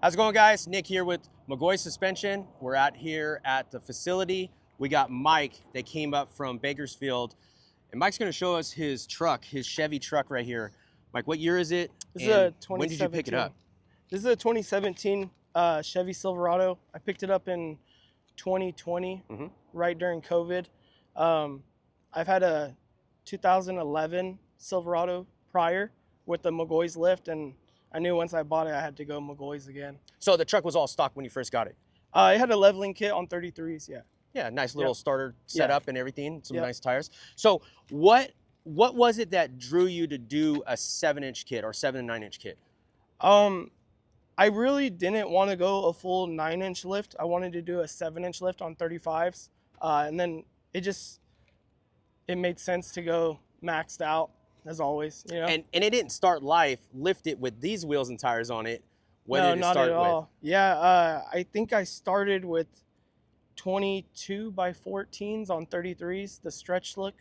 How's it going, guys? Nick here with McGaughys Suspension. We're out here at the facility. We got Mike that came up from Bakersfield, and Mike's going to show us his truck, his Chevy truck right here. Mike, what year is it? This is a 2017. When did you pick it up? This is a 2017 Chevy Silverado. I picked it up in 2020, right during COVID. I've had a 2011 Silverado prior with the McGaughys lift, and I knew once I bought it, I had to go McGaughys again. So the truck was all stock when you first got it? It had a leveling kit on 33s, yeah. Yeah, nice little starter setup and everything, some nice tires. So what was it that drew you to do a 7-inch kit or 7 and 9-inch kit? I really didn't want to go a full 9-inch lift. I wanted to do a 7-inch lift on 35s. And then it made sense to go maxed out, as always, you know. And it didn't start life, lift it with these wheels and tires on it. What no, did it not start at all. with? Yeah, I think I started with 22 by 14s on 33s, the stretch look,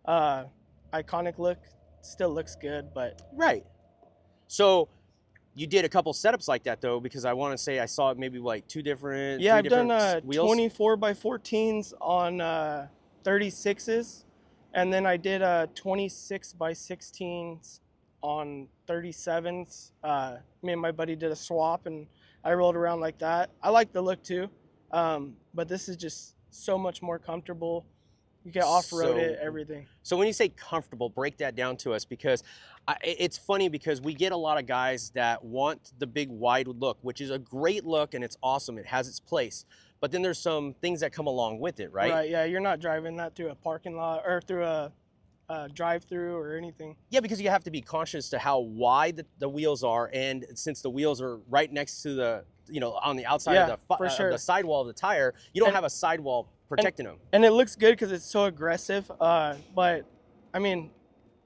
iconic look. Still looks good, but. Right. So you did a couple setups like that, though, because I want to say I saw it maybe like three different wheels. 24 by 14s on 36s, and then I did 26 by 16s on 37s. Me and my buddy did a swap, and I rolled around like that. I like the look too, but this is just so much more comfortable. You can off-road it, everything. So when you say comfortable, break that down to us, because it's funny because we get a lot of guys that want the big wide look, which is a great look and it's awesome. It has its place. But then there's some things that come along with it, right? Right, yeah. You're not driving that through a parking lot or through a drive-through or anything. Yeah, because you have to be conscious to how wide the wheels are, and since the wheels are right next to the, on the outside of the sidewall of the tire, you don't have a sidewall protecting them. And it looks good because it's so aggressive. But I mean,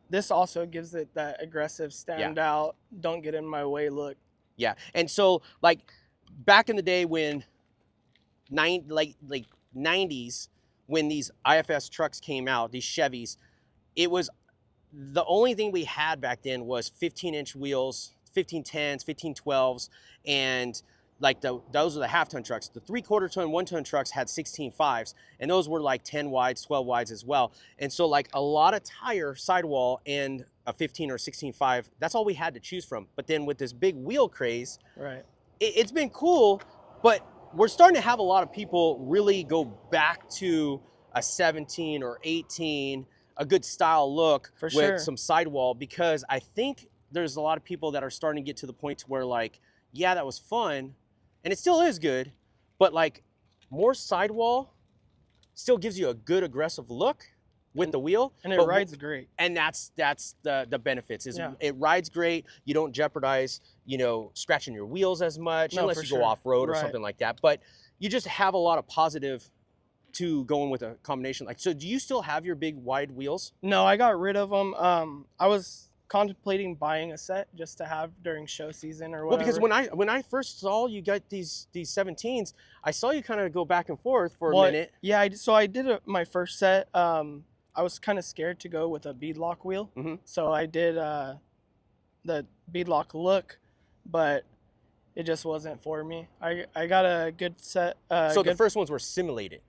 this also gives it that aggressive, stand out, don't get in my way look. Yeah, and so like back in the day when 90s, when these IFS trucks came out, these Chevys, it was the only thing we had back then was 15-inch wheels, 1510s, 1512s, and like those are the half-ton trucks. The 3/4 ton, 1-ton trucks had 16.5s, and those were like 10 wides, 12 wides as well. And so like a lot of tire sidewall and a 15 or 16.5, that's all we had to choose from. But then with this big wheel craze, right, it's been cool, but we're starting to have a lot of people really go back to a 17 or 18, a good style look with some sidewall, because I think there's a lot of people that are starting to get to the point to where like, yeah, that was fun, and it still is good, but like more sidewall still gives you a good aggressive look with the wheel. And it rides great. And that's the benefits is it rides great. You don't jeopardize, scratching your wheels as much unless you go off-road or something like that. But you just have a lot of positive to going with a combination. Like, so do you still have your big wide wheels? No, I got rid of them. I was contemplating buying a set just to have during show season or whatever. Well, because when I first saw you got these 17s, I saw you kind of go back and forth for a minute. Yeah, so I did my first set. I was kind of scared to go with a beadlock wheel, so I did the beadlock look, but it just wasn't for me. I got a good set. So the first ones were simulated.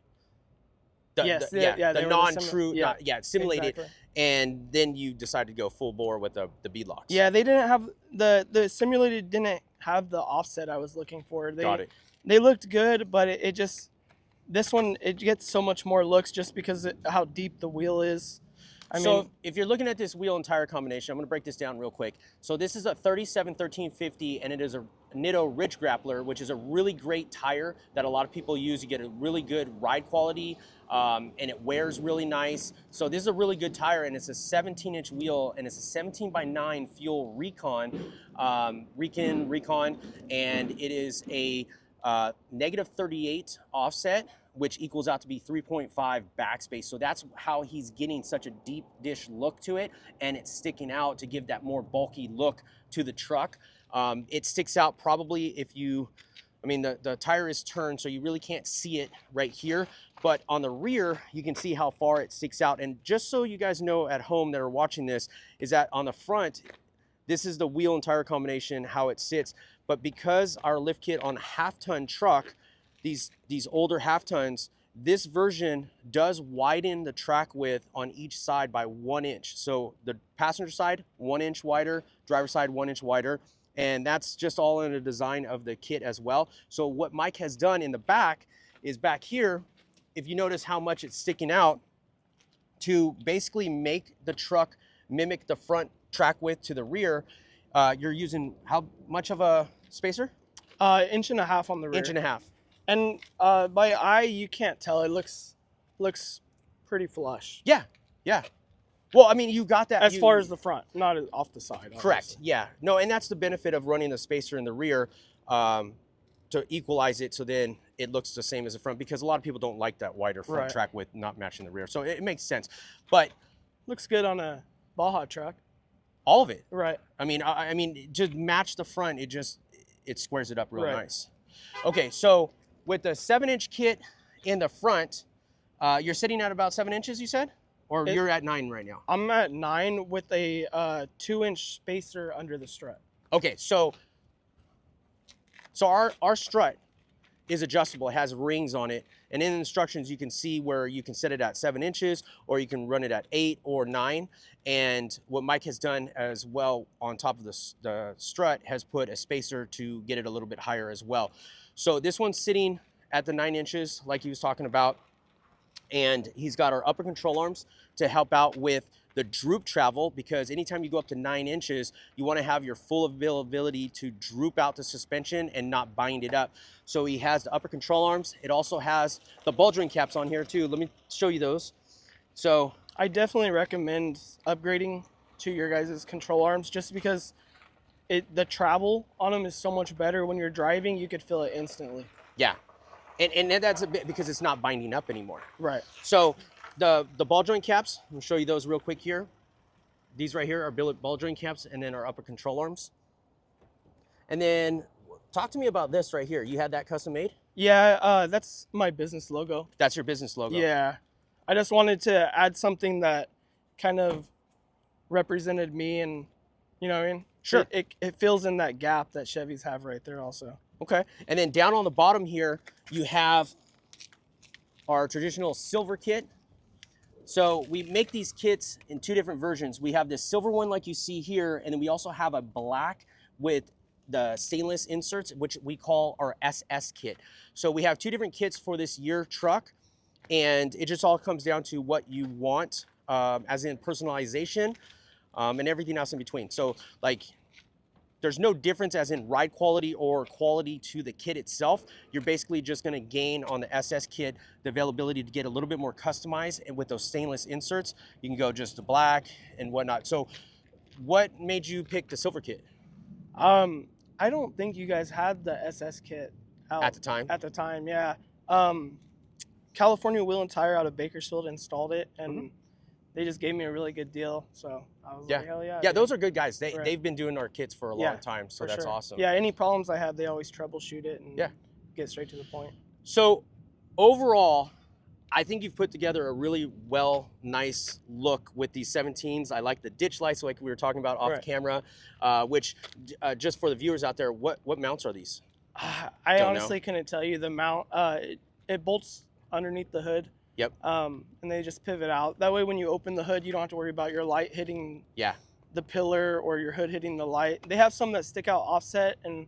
The non-true, simulated, exactly. And then you decided to go full bore with the beadlocks. Yeah, they didn't have the simulated didn't have the offset I was looking for. Got it. They looked good, but it just, this one, it gets so much more looks just because of how deep the wheel is. I mean, if you're looking at this wheel and tire combination, I'm going to break this down real quick. So this is a 37-1350, and it is a Nitto Ridge Grappler, which is a really great tire that a lot of people use. You get a really good ride quality, and it wears really nice. So this is a really good tire, and it's a 17-inch wheel, and it's a 17x9 fuel Recon, and it is a -38 offset, which equals out to be 3.5 backspace. So that's how he's getting such a deep dish look to it, and it's sticking out to give that more bulky look to the truck. It sticks out probably if you, the tire is turned, so you really can't see it right here, but on the rear, you can see how far it sticks out. And just so you guys know at home that are watching this, is that on the front, this is the wheel and tire combination, how it sits. But because our lift kit on a half-ton truck, these older half-tons, this version does widen the track width on each side by 1 inch. So the passenger side, 1 inch wider, driver side, 1 inch wider. And that's just all in the design of the kit as well. So what Mike has done in the back is back here, if you notice how much it's sticking out, to basically make the truck mimic the front track width to the rear, you're using how much of a spacer? 1.5 inches on the rear. 1.5 inches. And by eye, you can't tell. It looks pretty flush. Yeah, yeah. Well, I mean, you got that. As far as the front, not off the side. Correct, Obviously. yeah. No, and that's the benefit of running the spacer in the rear to equalize it so then it looks the same as the front, because a lot of people don't like that wider front track width not matching the rear. So it makes sense. But looks good on a Baja truck. All of it. Right. I mean, just match the front. It squares it up real nice. Okay, so with the 7-inch kit in the front, you're sitting at about 7 inches, you said? Or you're at 9 right now? I'm at 9 with a 2-inch spacer under the strut. Okay, so our strut is adjustable. It has rings on it. And in the instructions, you can see where you can set it at 7 inches, or you can run it at 8 or 9. And what Mike has done as well on top of the strut has put a spacer to get it a little bit higher as well. So this one's sitting at the 9 inches like he was talking about. And he's got our upper control arms to help out with the droop travel, because anytime you go up to 9 inches, you want to have your full availability to droop out the suspension and not bind it up. So he has the upper control arms. It also has the ball joint caps on here too. Let me show you those. So I definitely recommend upgrading to your guys' control arms, just because the travel on them is so much better. When you're driving, you could feel it instantly. Yeah. And that's a bit because it's not binding up anymore. Right. So the ball joint caps, I'll show you those real quick here. These right here are billet ball joint caps, and then our upper control arms. And then talk to me about this right here. You had that custom made? Yeah, that's my business logo. That's your business logo? Yeah. I just wanted to add something that kind of represented me, and you know what I mean? Sure. It fills in that gap that Chevys have right there also. Okay. And then down on the bottom here, you have our traditional silver kit. So we make these kits in 2 different versions. We have this silver one like you see here, and then we also have a black with the stainless inserts, which we call our SS kit. So we have 2 different kits for this year truck, and it just all comes down to what you want, as in personalization, and everything else in between. So like, there's no difference as in ride quality or quality to the kit itself. You're basically just gonna gain on the SS kit the availability to get a little bit more customized, and with those stainless inserts, you can go just to black and whatnot. So what made you pick the silver kit? I don't think you guys had the SS kit out At the time? At the time, yeah. California Wheel and Tire out of Bakersfield installed it, and they just gave me a really good deal. So I was like, hell yeah. Yeah, dude. those are good guys. They've been doing our kits for a long time, so that's awesome. Yeah, any problems I have, they always troubleshoot it and get straight to the point. So overall, I think you've put together a really nice look with these 17s. I like the ditch lights like we were talking about off camera, which just for the viewers out there, what mounts are these? I honestly couldn't tell you the mount. It bolts underneath the hood. Yep. And they just pivot out. That way when you open the hood, you don't have to worry about your light hitting the pillar or your hood hitting the light. They have some that stick out offset, and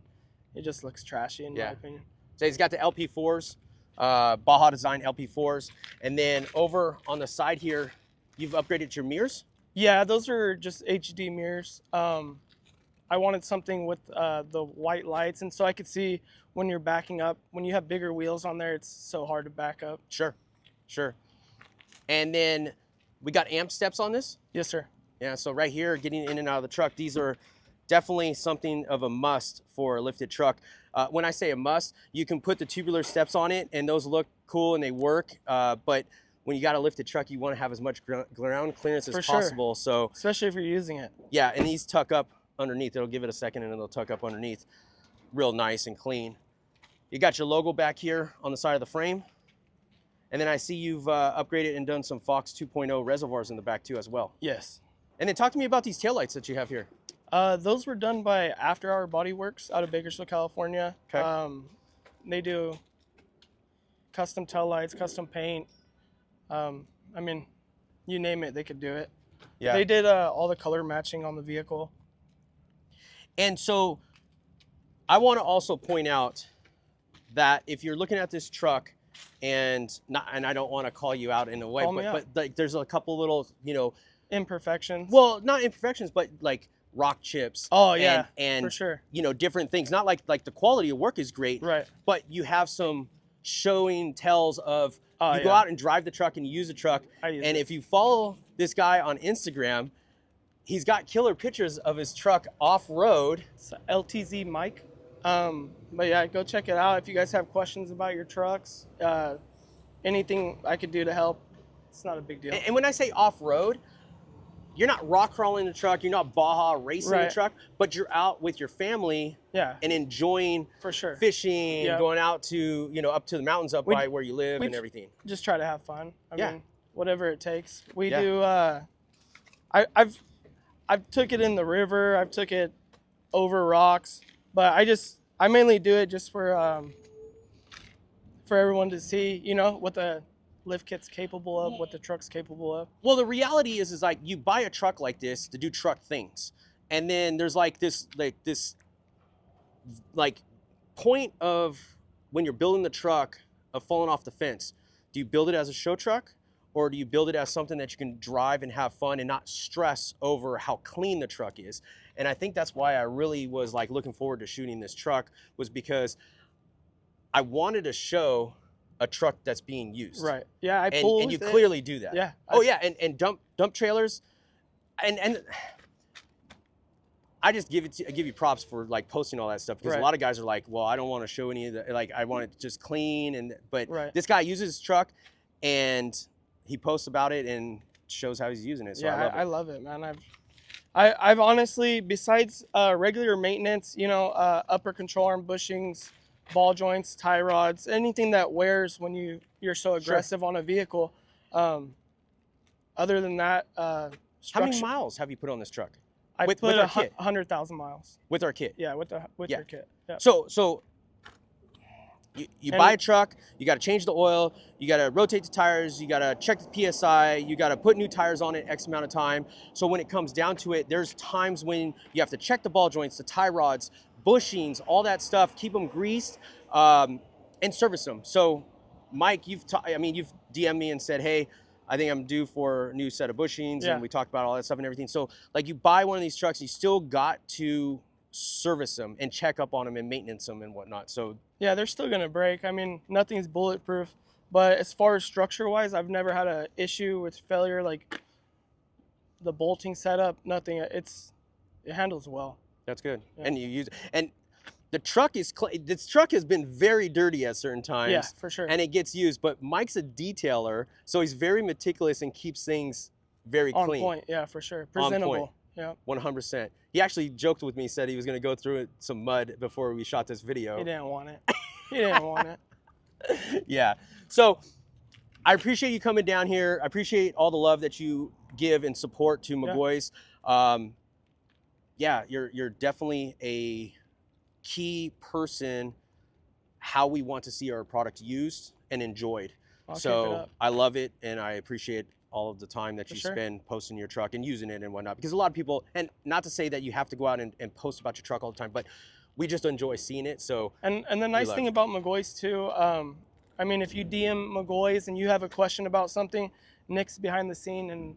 it just looks trashy in my opinion. So he's got the LP4s, Baja Design LP4s. And then over on the side here, you've upgraded your mirrors? Yeah, those are just HD mirrors. I wanted something with the white lights, and so I could see when you're backing up. When you have bigger wheels on there, it's so hard to back up. Sure. And then we got amp steps on this? Yes, sir. Yeah, so right here, getting in and out of the truck, these are definitely something of a must for a lifted truck. When I say a must, you can put the tubular steps on it, and those look cool and they work, but when you got a lifted truck, you want to have as much ground clearance as possible. So especially if you're using it. Yeah, and these tuck up underneath. It'll give it a second, and then they'll tuck up underneath real nice and clean. You got your logo back here on the side of the frame. And then I see you've upgraded and done some Fox 2.0 reservoirs in the back too as well. Yes. And then talk to me about these taillights that you have here. Those were done by After Hour Body Works out of Bakersfield, California. Okay. They do custom tail lights, custom paint. I mean, you name it, they could do it. Yeah. They did all the color matching on the vehicle. And so I want to also point out that if you're looking at this truck and I don't want to call you out in a way, but like there's a couple little, you know, imperfections. Well, not imperfections, but like rock chips. Oh yeah, and for sure. You know, different things. Not like the quality of work is great, right? But you have some showing tells of you go out and drive the truck and you use the truck. And if you follow this guy on Instagram, he's got killer pictures of his truck off road. It's LTZ Mike. But yeah, go check it out. If you guys have questions about your trucks, anything I could do to help, it's not a big deal. And when I say off road, you're not rock crawling the truck, you're not Baja racing the truck, but you're out with your family and enjoying for sure fishing, going out to, you know, up to the mountains up by where you live and everything. Just try to have fun. I mean, whatever it takes. We do I've took it in the river, I've took it over rocks, but I mainly do it just for everyone to see, you know, what the lift kit's capable of, what the truck's capable of. Well, the reality is like you buy a truck like this to do truck things, and then there's like this point of when you're building the truck of falling off the fence. Do you build it as a show truck, or do you build it as something that you can drive and have fun and not stress over how clean the truck is? And I think that's why I really was like looking forward to shooting this truck, was because I wanted to show a truck that's being used. Right. Yeah, and you clearly do that. Yeah. Oh yeah, and dump trailers, and I just give you props for like posting all that stuff, because a lot of guys are like, well, I don't want to show any of the, like, I want it just clean, but this guy uses his truck and he posts about it and shows how he's using it. So yeah, I love it, man. I've honestly, besides regular maintenance, you know, upper control arm bushings, ball joints, tie rods, anything that wears when you're so aggressive on a vehicle. Other than that, how many miles have you put on this truck? I put 100,000 miles. With our kit? Yeah, with your kit. Yeah. So you buy a truck, you got to change the oil, you got to rotate the tires, you got to check the PSI, you got to put new tires on it X amount of time. So when it comes down to it, there's times when you have to check the ball joints, the tie rods, bushings, all that stuff, keep them greased, and service them. So Mike, you've DM'd me and said, hey, I think I'm due for a new set of bushings, and we talked about all that stuff and everything. So like, you buy one of these trucks, you still got to service them and check up on them and maintenance them and whatnot. So yeah, they're still gonna break. I mean, nothing's bulletproof, but as far as structure wise, I've never had an issue with failure, like the bolting setup, nothing. It handles well. That's good. And you use, and the truck is, this truck has been very dirty at certain times. Yeah, for sure. And it gets used, but Mike's a detailer, so he's very meticulous and keeps things very clean. On point, yeah, for sure. Presentable. On point. Yeah. 100%. He actually joked with me, said he was going to go through some mud before we shot this video. He didn't want it. He didn't want it. Yeah. So I appreciate you coming down here. I appreciate all the love that you give and support to McGaughys. Yeah, you're definitely a key person how we want to see our product used and enjoyed. So I love it, and I appreciate all of the time that you spend posting your truck and using it and whatnot, because a lot of people, and not to say that you have to go out and post about your truck all the time, but we just enjoy seeing it. So and the nice thing about McGaughys too, I mean, if you DM McGaughys and you have a question about something, Nick's behind the scene and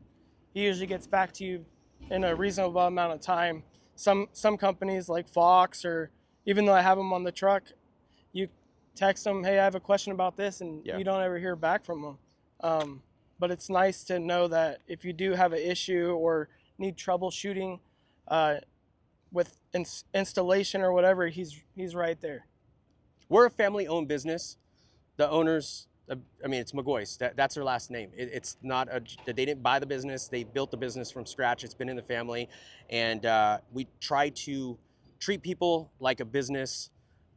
he usually gets back to you in a reasonable amount of time. Some companies like Fox, or even though I have them on the truck, you text them, hey, I have a question about this, and you don't ever hear back from them. But it's nice to know that if you do have an issue or need troubleshooting with installation or whatever, he's right there. We're a family-owned business. The owners, I mean, it's McGaughys. That's their last name. It's not they didn't buy the business. They built the business from scratch. It's been in the family, and we try to treat people like a business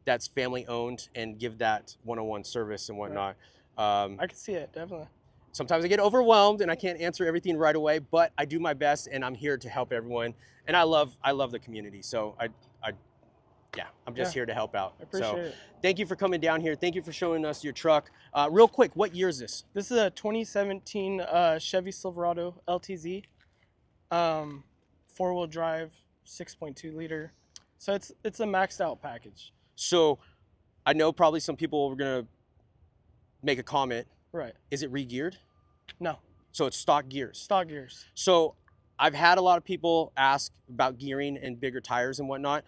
that's family-owned and give that one-on-one service and whatnot. I can see it, definitely. sometimes I get overwhelmed and I can't answer everything right away, but I do my best and I'm here to help everyone. And I love the community. So I'm just here to help out. I appreciate it. Thank you for coming down here. Thank you for showing us your truck. Real quick, what year is this? This is a 2017 Chevy Silverado LTZ, 4-wheel drive, 6.2 liter. So it's a maxed out package. So I know probably some people are gonna make a comment. Right. Is it re-geared? No. So it's stock gears. Stock gears. So I've had a lot of people ask about gearing and bigger tires and whatnot.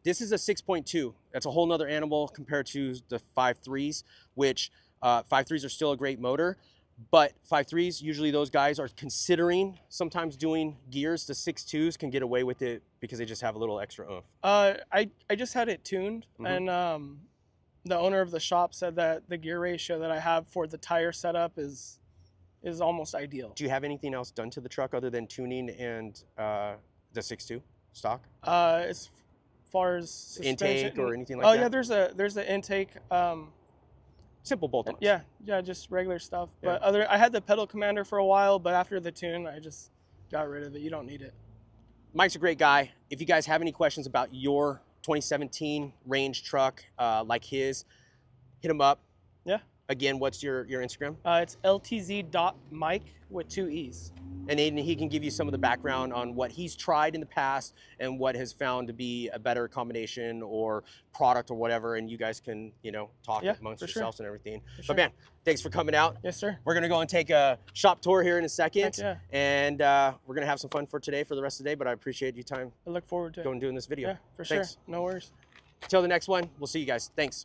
This is a 6.2. That's a whole nother animal compared to the 5.3s, which 5.3s are still a great motor, but 5.3s, usually those guys are considering sometimes doing gears. The 6.2s can get away with it because they just have a little extra oomph. I just had it tuned, and the owner of the shop said that the gear ratio that I have for the tire setup is almost ideal. Do you have anything else done to the truck other than tuning and the 6.2 stock? As far as suspension, intake or anything like that? Oh yeah, there's an intake. Simple bolt-ons. Yeah, just regular stuff. But I had the pedal commander for a while, but after the tune, I just got rid of it. You don't need it. Mike's a great guy. If you guys have any questions about your 2017 Range truck like his, hit him up. Yeah. Again, what's your Instagram? It's ltz.mike with 2 E's. And Aiden, he can give you some of the background on what he's tried in the past and what has found to be a better combination or product or whatever. And you guys can, talk amongst yourselves and everything. But man, thanks for coming out. Yes, sir. We're going to go and take a shop tour here in a second. Heck yeah. And we're going to have some fun for today, for the rest of the day. But I appreciate your time. I look forward to going and doing this video. Yeah, for Thanks. sure. No worries. Until the next one, we'll see you guys. Thanks.